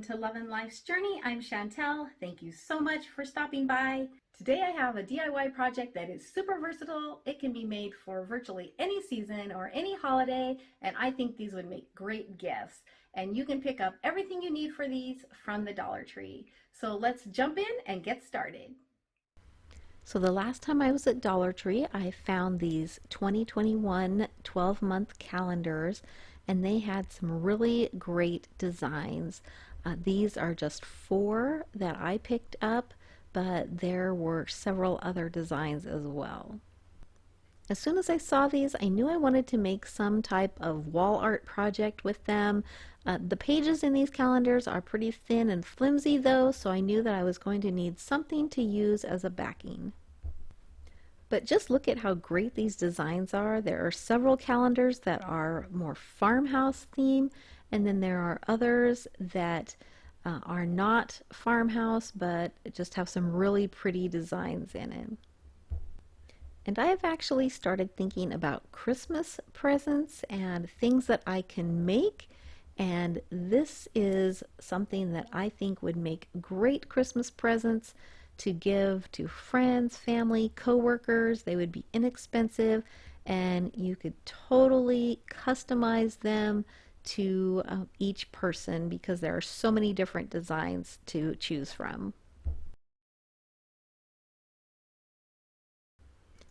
to Lovin' Life's Journey. I'm Chantel. Thank you so much for stopping by. Today I have a DIY project that is super versatile. It can be made for virtually any season or any holiday, and I think these would make great gifts. And you can pick up everything you need for these from the Dollar Tree. So let's jump in and get started. So the last time I was at Dollar Tree, I found these 2021 12-month calendars, and they had some really great designs. These are just 4 that I picked up, but there were several other designs as well. As soon as I saw these, I knew I wanted to make some type of wall art project with them. The pages in these calendars are pretty thin and flimsy though, so I knew that I was going to need something to use as a backing. But just look at how great these designs are. There are several calendars that are more farmhouse theme, and then there are others that are not farmhouse but just have some really pretty designs in it. And I have actually started thinking about Christmas presents and things that I can make, and this is something that I think would make great Christmas presents to give to friends, family, co-workers. They would be inexpensive, and you could totally customize them to each person because there are so many different designs to choose from.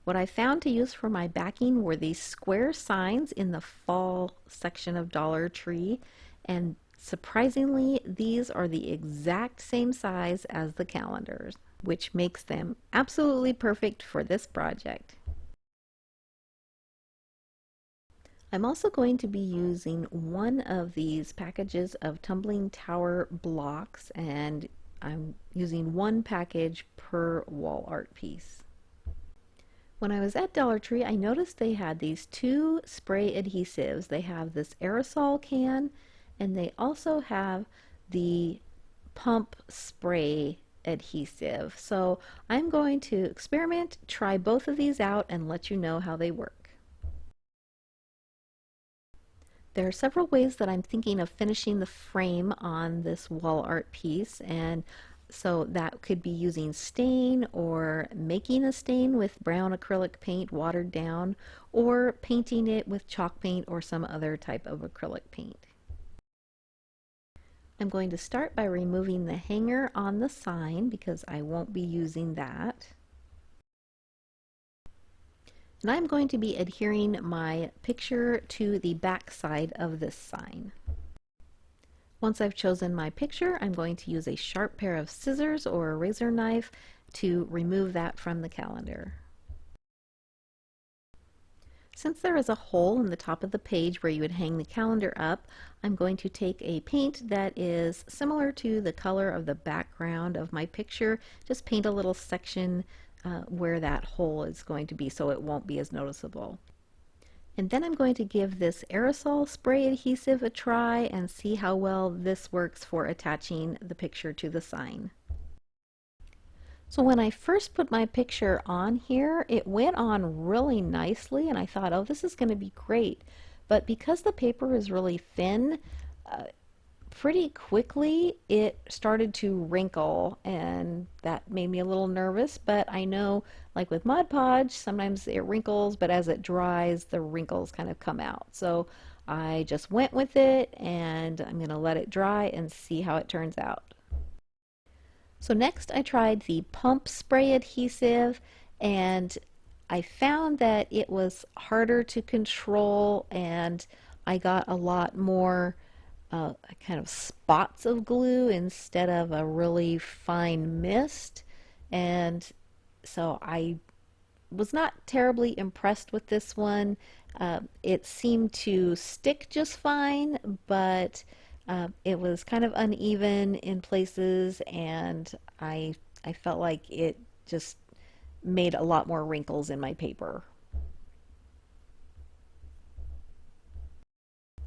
What I found to use for my backing were these square signs in the fall section of Dollar Tree, and surprisingly, these are the exact same size as the calendars, which makes them absolutely perfect for this project. I'm also going to be using one of these packages of tumbling tower blocks, and I'm using one package per wall art piece. When I was at Dollar Tree, I noticed they had these 2 spray adhesives. They have this aerosol can, and they also have the pump spray adhesive. So I'm going to experiment, try both of these out, and let you know how they work. There are several ways that I'm thinking of finishing the frame on this wall art piece, and so that could be using stain or making a stain with brown acrylic paint watered down, or painting it with chalk paint or some other type of acrylic paint. I'm going to start by removing the hanger on the sign because I won't be using that. And I'm going to be adhering my picture to the back side of this sign. Once I've chosen my picture, I'm going to use a sharp pair of scissors or a razor knife to remove that from the calendar. Since there is a hole in the top of the page where you would hang the calendar up, I'm going to take a paint that is similar to the color of the background of my picture, just paint a little section where that hole is going to be so it won't be as noticeable. And then I'm going to give this aerosol spray adhesive a try and see how well this works for attaching the picture to the sign. So when I first put my picture on here, it went on really nicely, and I thought, oh, this is going to be great. But because the paper is really thin, pretty quickly it started to wrinkle, and that made me a little nervous. But I know, like with Mod Podge, sometimes it wrinkles, but as it dries, the wrinkles kind of come out. So I just went with it, and I'm going to let it dry and see how it turns out. So next I tried the pump spray adhesive, and I found that it was harder to control, and I got a lot more kind of spots of glue instead of a really fine mist. And so I was not terribly impressed with this one. It seemed to stick just fine, but it was kind of uneven in places, and I felt like it just made a lot more wrinkles in my paper.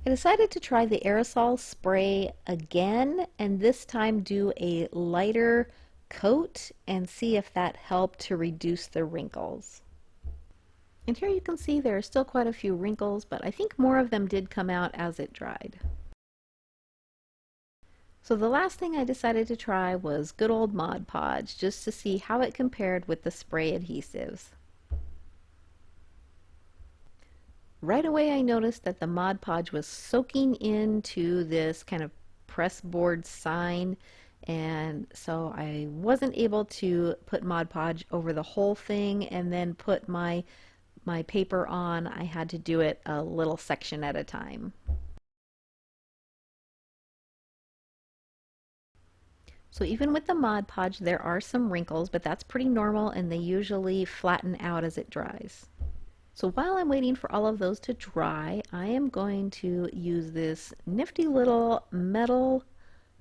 I decided to try the aerosol spray again, and this time do a lighter coat and see if that helped to reduce the wrinkles. And here you can see there are still quite a few wrinkles, but I think more of them did come out as it dried. So the last thing I decided to try was good old Mod Podge, just to see how it compared with the spray adhesives. Right away I noticed that the Mod Podge was soaking into this kind of press board sign, and so I wasn't able to put Mod Podge over the whole thing and then put my paper on. I had to do it a little section at a time. So even with the Mod Podge there are some wrinkles, but that's pretty normal and they usually flatten out as it dries. So while I'm waiting for all of those to dry, I am going to use this nifty little metal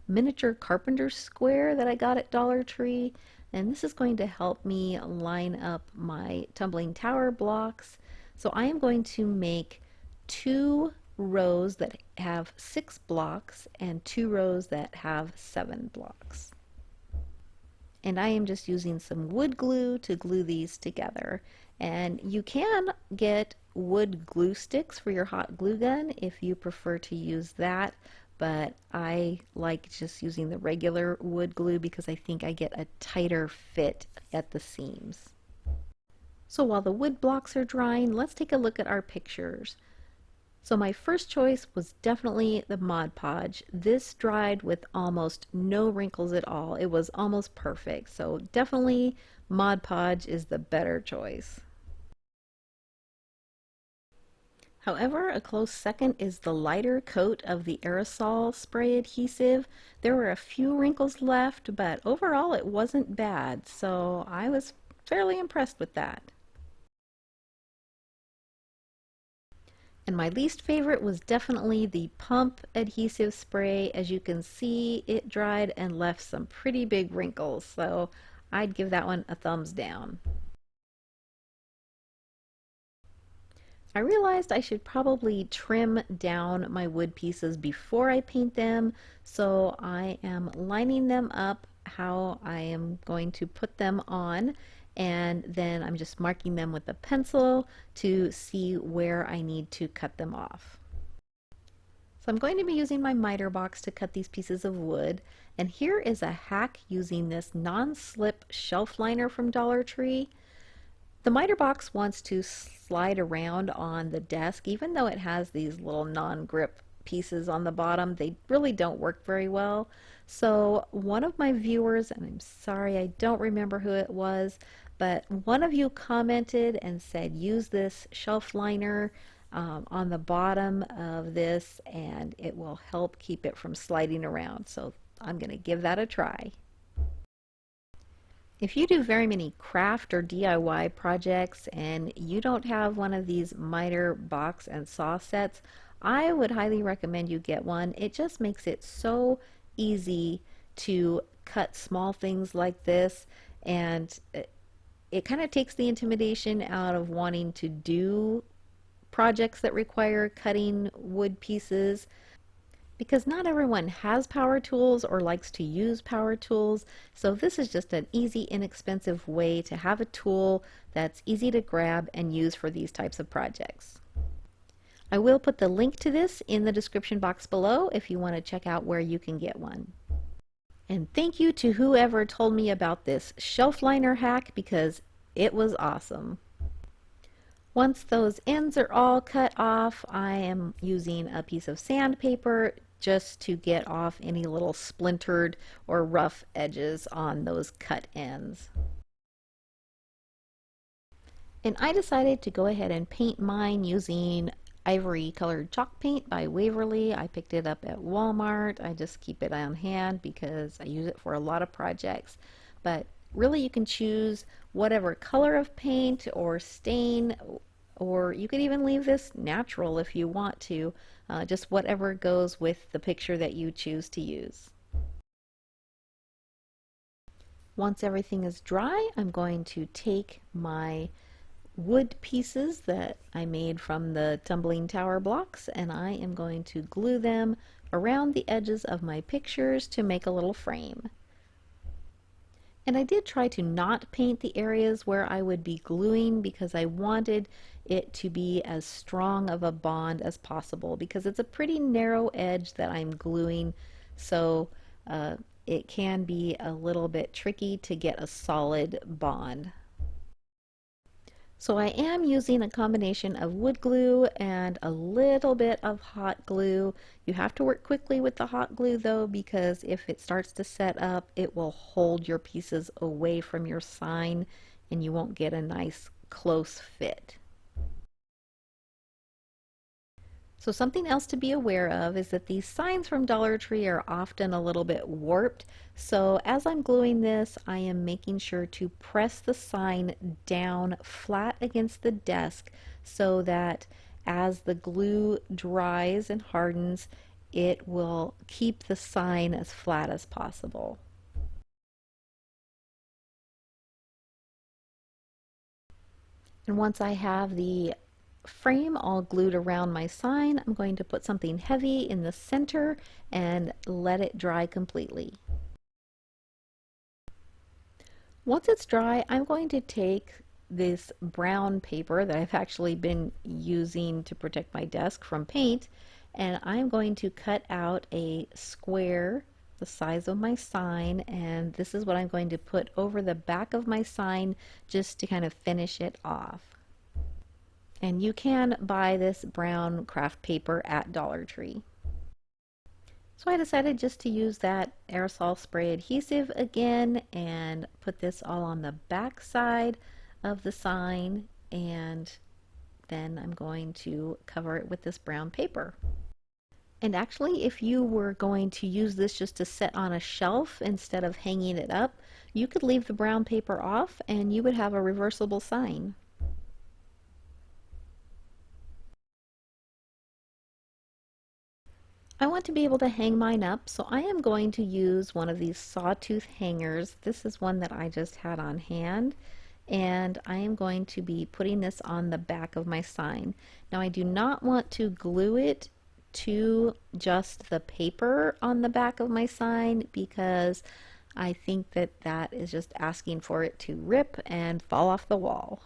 miniature carpenter square that I got at Dollar Tree, and this is going to help me line up my tumbling tower blocks. So I am going to make 2 rows that have 6 blocks and 2 rows that have 7 blocks. And I am just using some wood glue to glue these together. And you can get wood glue sticks for your hot glue gun if you prefer to use that, but I like just using the regular wood glue because I think I get a tighter fit at the seams. So while the wood blocks are drying, let's take a look at our pictures. So my first choice was definitely the Mod Podge. This dried with almost no wrinkles at all. It was almost perfect. So definitely Mod Podge is the better choice. However, a close second is the lighter coat of the aerosol spray adhesive. There were a few wrinkles left, but overall it wasn't bad, so I was fairly impressed with that. And my least favorite was definitely the pump adhesive spray. As you can see, it dried and left some pretty big wrinkles, so I'd give that one a thumbs down. I realized I should probably trim down my wood pieces before I paint them, so I am lining them up how I am going to put them on, and then I'm just marking them with a pencil to see where I need to cut them off. So I'm going to be using my miter box to cut these pieces of wood, and here is a hack using this non-slip shelf liner from Dollar Tree. The miter box wants to slide around on the desk, even though it has these little non-grip pieces on the bottom. They really don't work very well. So one of my viewers, and I'm sorry I don't remember who it was, but one of you commented and said use this shelf liner on the bottom of this and it will help keep it from sliding around. So I'm going to give that a try. If you do very many craft or DIY projects and you don't have one of these miter box and saw sets, I would highly recommend you get one. It just makes it so easy to cut small things like this, and it kind of takes the intimidation out of wanting to do projects that require cutting wood pieces, because not everyone has power tools or likes to use power tools. So this is just an easy, inexpensive way to have a tool that's easy to grab and use for these types of projects. I will put the link to this in the description box below if you want to check out where you can get one. And thank you to whoever told me about this shelf liner hack, because it was awesome. Once those ends are all cut off, I am using a piece of sandpaper just to get off any little splintered or rough edges on those cut ends. And I decided to go ahead and paint mine using ivory colored chalk paint by Waverly. I picked it up at Walmart. I just keep it on hand because I use it for a lot of projects. But really you can choose whatever color of paint or stain, or you could even leave this natural if you want to, just whatever goes with the picture that you choose to use. Once everything is dry, I'm going to take my wood pieces that I made from the tumbling tower blocks, and I am going to glue them around the edges of my pictures to make a little frame. And I did try to not paint the areas where I would be gluing because I wanted it to be as strong of a bond as possible, because it's a pretty narrow edge that I'm gluing. So it can be a little bit tricky to get a solid bond. So I am using a combination of wood glue and a little bit of hot glue. You have to work quickly with the hot glue though, because if it starts to set up, it will hold your pieces away from your sign and you won't get a nice close fit. So something else to be aware of is that these signs from Dollar Tree are often a little bit warped. So as I'm gluing this, I am making sure to press the sign down flat against the desk so that as the glue dries and hardens, it will keep the sign as flat as possible. And once I have the frame all glued around my sign, I'm going to put something heavy in the center and let it dry completely. Once it's dry, I'm going to take this brown paper that I've actually been using to protect my desk from paint, and I'm going to cut out a square the size of my sign, and this is what I'm going to put over the back of my sign just to kind of finish it off. And you can buy this brown craft paper at Dollar Tree. So I decided just to use that aerosol spray adhesive again and put this all on the back side of the sign, and then I'm going to cover it with this brown paper. And actually, if you were going to use this just to set on a shelf instead of hanging it up, you could leave the brown paper off and you would have a reversible sign. I want to be able to hang mine up, so I am going to use one of these sawtooth hangers. This is one that I just had on hand, and I am going to be putting this on the back of my sign. Now I do not want to glue it to just the paper on the back of my sign because I think that that is just asking for it to rip and fall off the wall.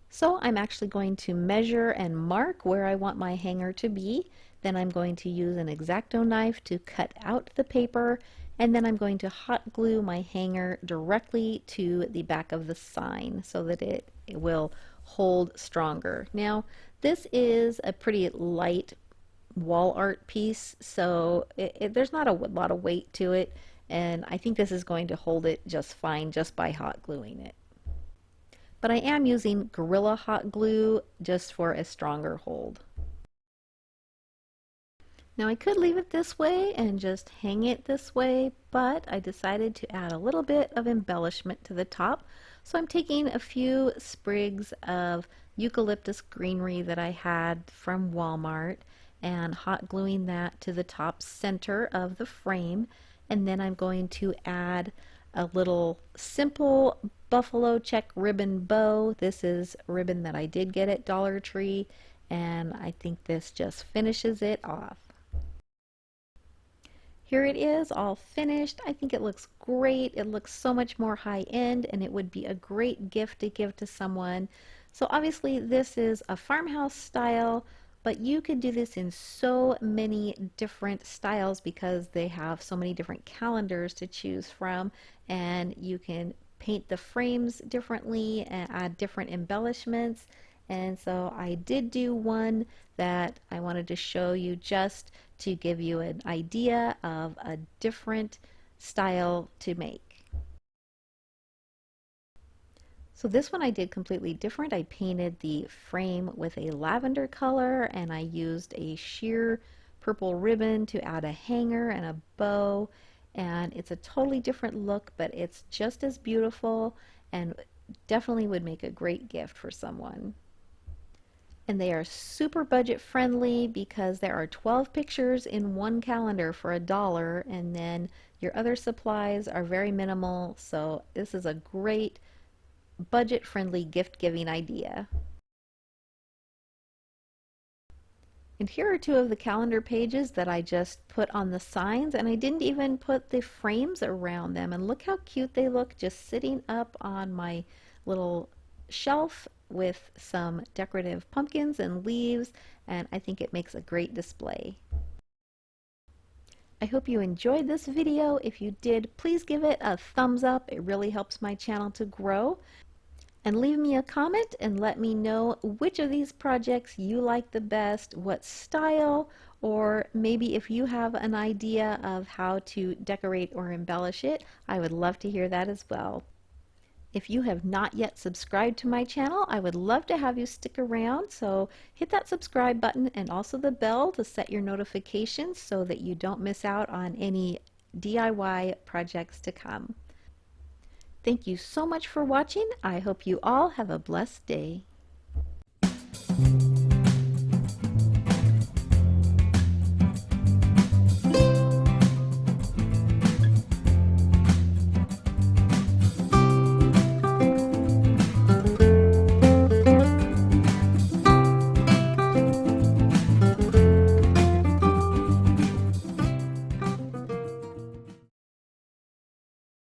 So I'm actually going to measure and mark where I want my hanger to be. Then I'm going to use an X-Acto knife to cut out the paper, and then I'm going to hot glue my hanger directly to the back of the sign so that it will hold stronger. Now this is a pretty light wall art piece, so there's not a lot of weight to it, and I think this is going to hold it just fine just by hot gluing it. But I am using Gorilla Hot Glue just for a stronger hold. Now I could leave it this way and just hang it this way, but I decided to add a little bit of embellishment to the top. So I'm taking a few sprigs of eucalyptus greenery that I had from Walmart and hot gluing that to the top center of the frame. And then I'm going to add a little simple buffalo check ribbon bow. This is ribbon that I did get at Dollar Tree, and I think this just finishes it off. Here it is all finished. I think it looks great. It looks so much more high-end, and it would be a great gift to give to someone. So obviously this is a farmhouse style, but you could do this in so many different styles because they have so many different calendars to choose from, and you can paint the frames differently and add different embellishments. And so I did do one that I wanted to show you just to give you an idea of a different style to make. So this one I did completely different. I painted the frame with a lavender color, and I used a sheer purple ribbon to add a hanger and a bow, and it's a totally different look, but it's just as beautiful and definitely would make a great gift for someone. And they are super budget friendly because there are 12 pictures in one calendar for $1, and then your other supplies are very minimal, so this is a great budget friendly gift giving idea. And here are two of the calendar pages that I just put on the signs, and I didn't even put the frames around them, and look how cute they look just sitting up on my little shelf with some decorative pumpkins and leaves, and I think it makes a great display. I hope you enjoyed this video. If you did, please give it a thumbs up. It really helps my channel to grow. And leave me a comment and let me know which of these projects you like the best, what style, or maybe if you have an idea of how to decorate or embellish it, I would love to hear that as well. If you have not yet subscribed to my channel, I would love to have you stick around, so hit that subscribe button and also the bell to set your notifications so that you don't miss out on any DIY projects to come. Thank you so much for watching. I hope you all have a blessed day.